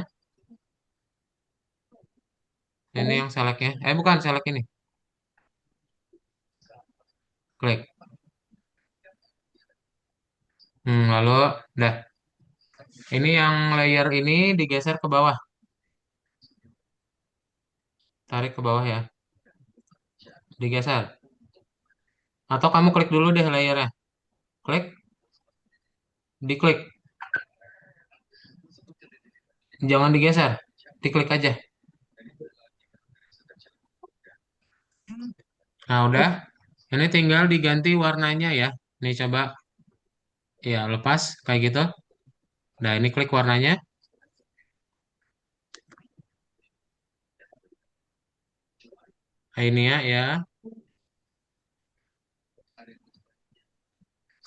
Ini yang selectnya. Bukan select ini. Klik. Lalu, udah. Ini yang layer ini digeser ke bawah. Tarik ke bawah ya. Digeser. Atau kamu klik dulu deh layernya. Klik, diklik. Jangan digeser. Diklik aja. Nah, udah. Ini tinggal diganti warnanya ya. Nih coba. Ya, lepas. Kayak gitu. Nah, ini klik warnanya. Nah, ini ya, ya.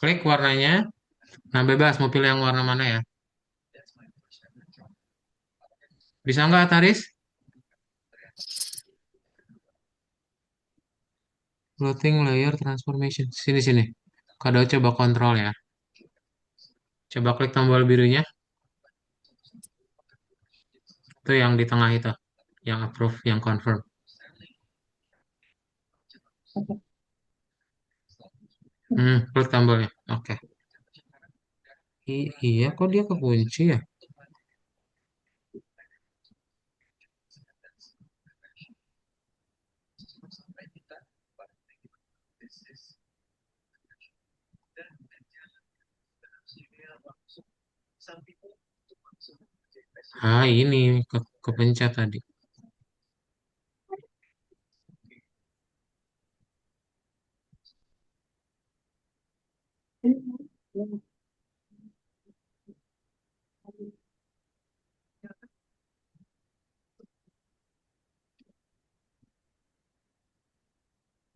Klik warnanya. Nah, bebas mau pilih yang warna mana ya. Bisa nggak, Taris? Floating layer transformation. Sini, sini. Kado coba kontrol ya. Coba klik tombol birunya, itu yang di tengah itu, yang approve, yang confirm. Klik tombolnya. Oke. Iya, kok dia kekunci ya? Ah, ini kepencet tadi.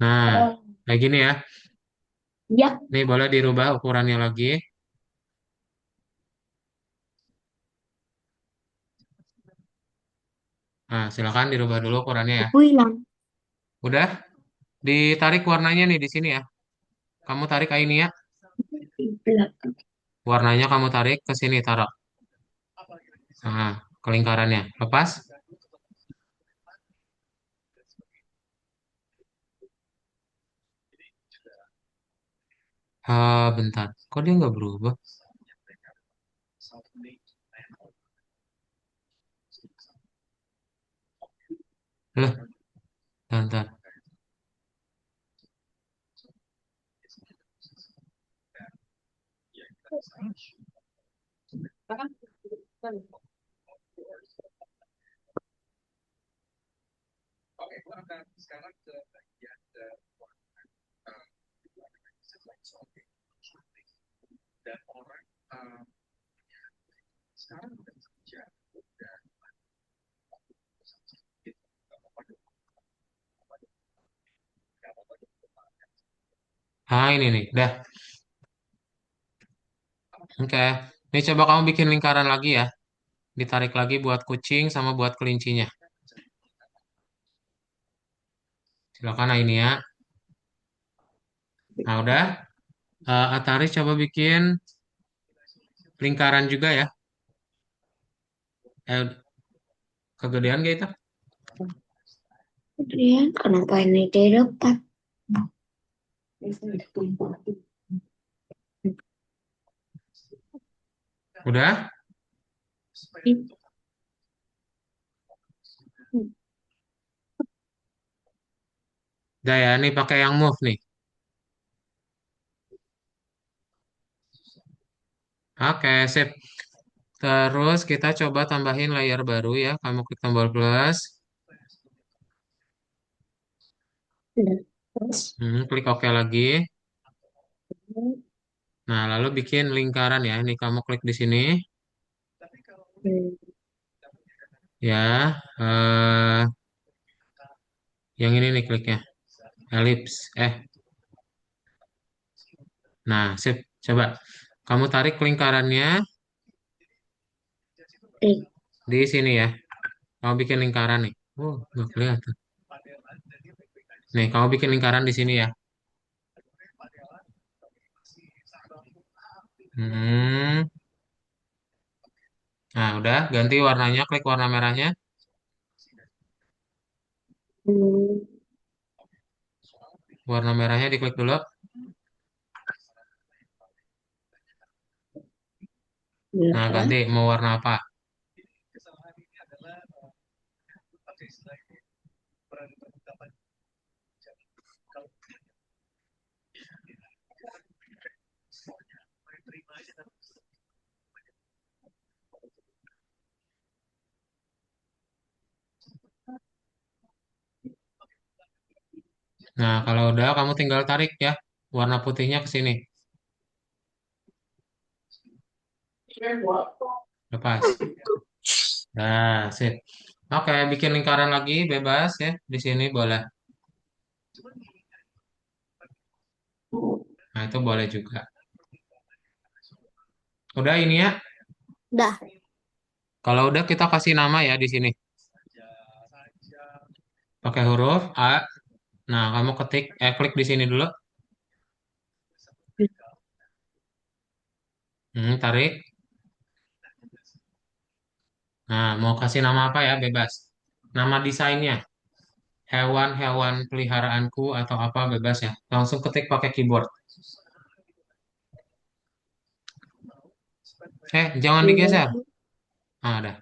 Nah, Oh, kayak gini ya. ya. Nih boleh dirubah ukurannya lagi. Nah, silakan dirubah dulu ukurannya ya. Aku hilang. Udah, ditarik warnanya nih di sini ya. Kamu tarik ini ya. Di belakang. Warnanya kamu tarik ke sini, taruh. Nah, ke lingkarannya. Lepas. Bentar. Kok dia nggak berubah? Lah, bentar. Ah, ini nih. Dah. Oke. Nih coba kamu bikin lingkaran lagi ya. Ditarik lagi buat kucing sama buat kelincinya. Silakan nah ini ya. Nah, udah. Ataris coba bikin lingkaran juga ya. Kegedean gak itu? Kemudian kenapa ini tidak dapat? Udah? Udah ya, nih pakai yang move nih. Oke, sip. Terus kita coba tambahin layer baru ya. Kamu klik tombol plus. Terus, Klik OK lagi. Nah, lalu bikin lingkaran ya. Ini kamu klik di sini. Ya, yang ini nih kliknya. Ellipse. Nah, sip. Coba. Kamu tarik lingkarannya di sini ya. Kamu bikin lingkaran nih. Oh, nggak kelihatan. Nih, kamu bikin lingkaran di sini ya. Hmm. Nah, udah. Ganti warnanya. Klik warna merahnya. Warna merahnya diklik dulu. Nah, ganti. Mau warna apa? Nah, kalau udah, kamu tinggal tarik ya. Warna putihnya ke sini. Lepas. Nah, sip. Oke, bikin lingkaran lagi. Bebas ya. Di sini boleh. Nah, itu boleh juga. Udah ini ya. Dah. Kalau udah, kita kasih nama ya di sini. Pakai huruf A. Nah, kamu klik di sini dulu. Tarik. Nah, mau kasih nama apa ya? Bebas. Nama desainnya. Hewan-hewan peliharaanku atau apa bebas ya. Langsung ketik pakai keyboard. Jangan digeser. Nah, ada.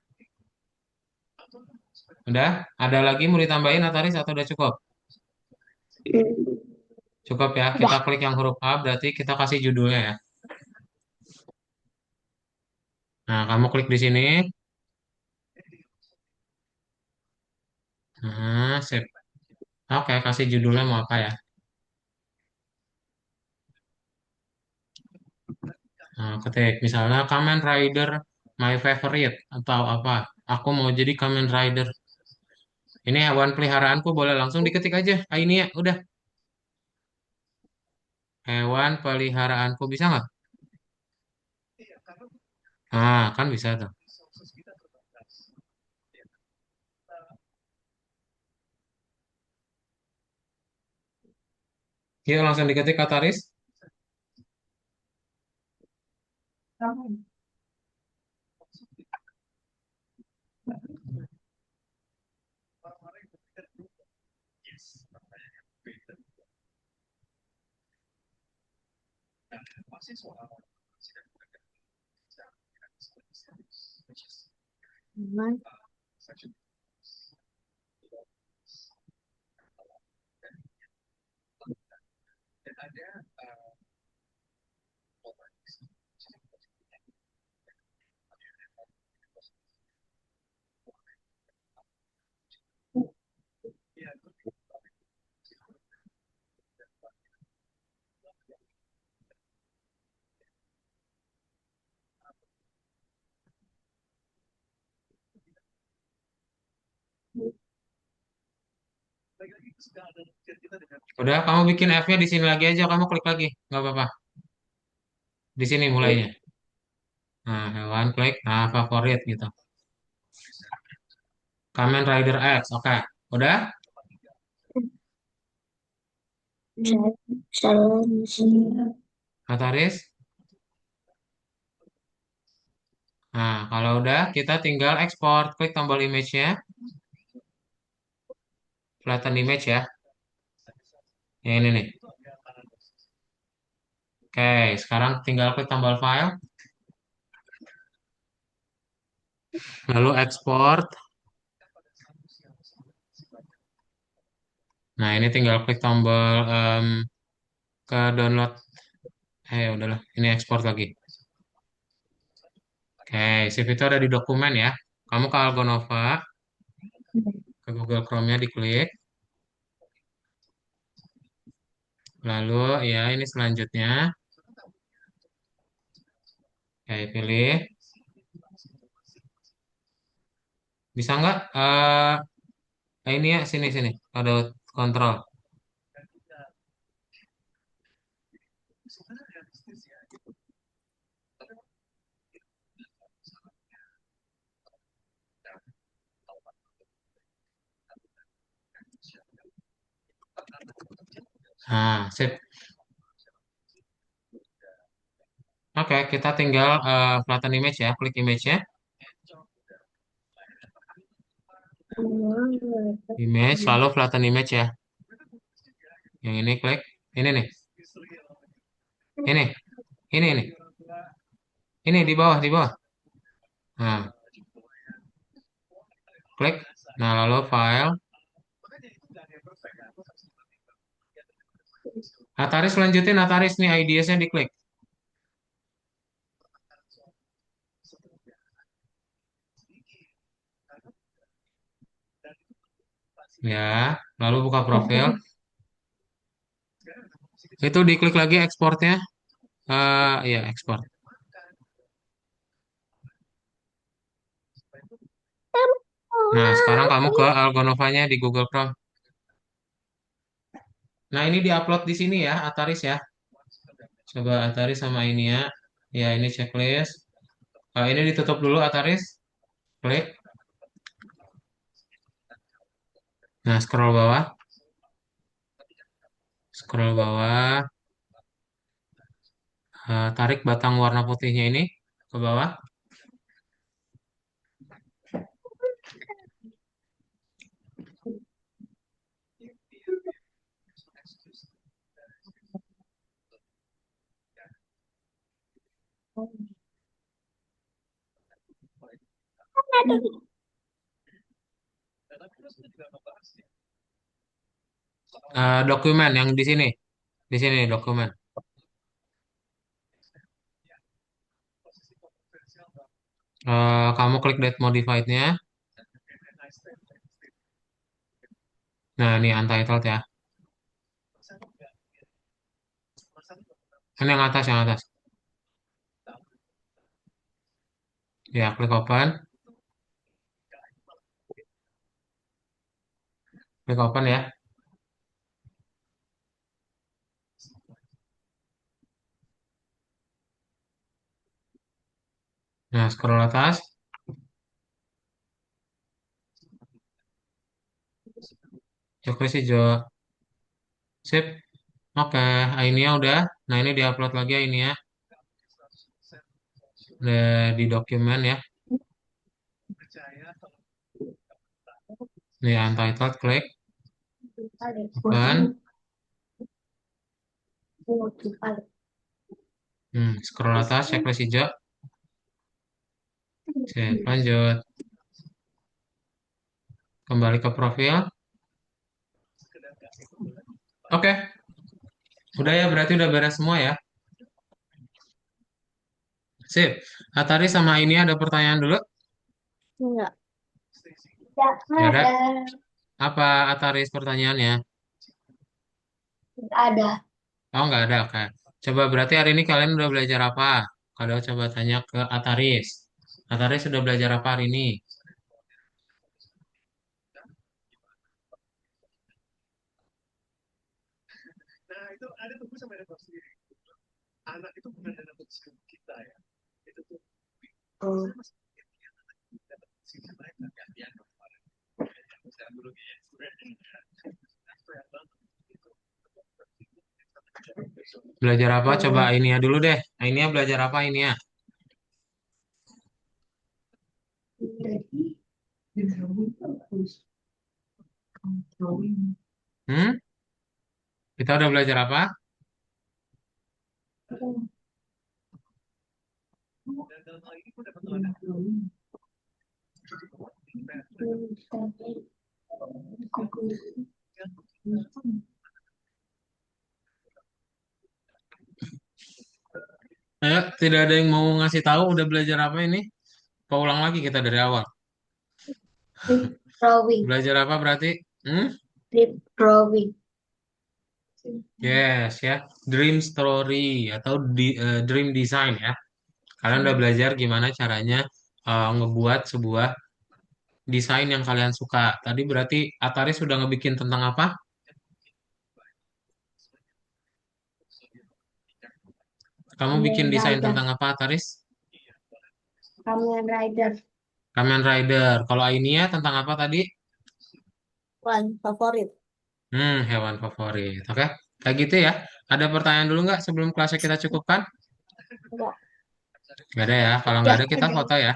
Udah? Ada lagi mau ditambahin Ataris atau udah cukup? Cukup ya. Kita Udah. klik yang huruf A, berarti kita kasih judulnya ya. Nah, kamu klik di sini. Nah, sip. Oke, kasih judulnya mau apa ya? Nah, ketik misalnya Kamen Rider My Favorite atau apa. Aku mau jadi Kamen Rider. Ini hewan peliharaanku boleh langsung diketik aja. Ah, ini ya, udah. Hewan peliharaanku bisa nggak? Ah, kan bisa tuh. Yuk langsung diketik Kataris. Udah, kamu bikin F-nya di sini lagi aja. Kamu klik lagi. Nggak apa-apa. Di sini mulainya. Nah, hewan klik. Nah, favorit gitu. Kamen Rider X. Oke. Udah? Kataris. Nah, kalau udah, kita tinggal ekspor. Klik tombol image-nya. Flatten image ya. Yang ini nih. Oke, sekarang tinggal klik tombol file. Lalu ekspor. Nah, ini tinggal klik tombol ke download. Udahlah. Ini ekspor lagi. Oke, save itu ada di dokumen ya. Kamu ke Algonova, ke Google Chrome-nya diklik. Lalu ya ini selanjutnya. Oke, pilih. Bisa nggak? Ini ya, sini sini. Ada kontrol. Nah, sip. Oke, kita tinggal flatten image ya. Klik image-nya. Image, lalu flatten image ya. Yang ini klik. Ini nih. Ini. Ini. Ini di bawah, di bawah. Nah, klik. Nah, lalu file. Ataris lanjutin, Ataris nih IDS-nya diklik. Ya, lalu buka profil. Itu diklik lagi ekspornya. Ya, ekspor. Nah, sekarang kamu ke Algonovanya di Google Chrome. Nah, ini diupload di sini ya, Ataris ya. Coba Ataris sama ini ya. Ya, ini checklist. Ini ditutup dulu Ataris. Klik. Nah, scroll bawah. Scroll bawah. Tarik batang warna putihnya ini ke bawah. Dokumen yang di sini dokumen. Kamu klik date modified-nya. Nah, ini untitled ya. Ini yang atas, yang atas. Ya, klik open. Klik open ya. Nah, scroll atas. Checklist hijau. Sip. Oke, ini ya udah. Nah, ini diupload lagi ini ya. Di dokumen ya. Nih, untitled, klik. Open. Scroll atas, checklist hijau. Sip, lanjut. Kembali ke profil. Oke, udah ya, berarti udah beres semua ya. Sip. Atari sama ini ada pertanyaan dulu? Enggak. Enggak Ya ada. udah. Apa Ataris pertanyaannya? Enggak ada. Oh, nggak ada. Oke. Coba berarti hari ini kalian udah belajar apa? Kalau coba tanya ke Ataris. Ataris sudah belajar apa hari ini? Oh. Belajar apa? Coba Oh. ini ya dulu deh. Ini ya belajar apa ini ya? Jadi, drawing terus. Drawing. Hmm? Kita udah belajar apa? Drawing. Ayo, tidak ada yang mau ngasih tahu udah belajar apa ini? Kau ulang lagi kita dari awal. Drawing. Belajar apa berarti? Hmm? Drawing. Yes ya, dream story atau dream design ya. Kalian udah belajar gimana caranya ngebuat sebuah desain yang kalian suka. Tadi berarti Atari sudah ngebikin tentang apa? Kamu bikin Kamen desain Rider. tentang apa, Ataris? Kamen Rider. Kamen Rider. Kalau Ainia tentang apa tadi? One favorit. Hewan favorit. Oke, kayak gitu ya. Ada pertanyaan dulu nggak sebelum kelasnya kita cukupkan? Enggak. Nggak ada ya. Kalau nggak Enggak ada kita ada. foto ya.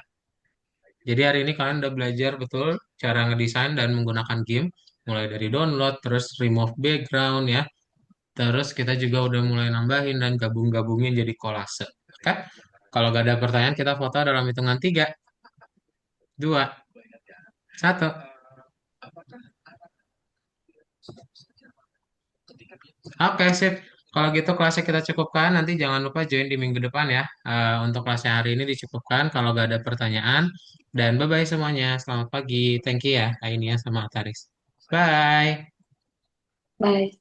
Jadi hari ini kalian udah belajar betul cara ngedesain dan menggunakan game. Mulai dari download, terus remove background ya. Terus kita juga udah mulai nambahin dan gabung-gabungin jadi kolase. Oke? Kalau nggak ada pertanyaan, kita foto dalam hitungan 3, 2, 1. Oke, sip. Kalau gitu kelasnya kita cukupkan. Nanti jangan lupa join di minggu depan ya. Untuk kelasnya hari ini dicukupkan. Kalau nggak ada pertanyaan. Dan bye-bye semuanya. Selamat pagi. Thank you ya, Ainia sama Ataris. Bye. Bye.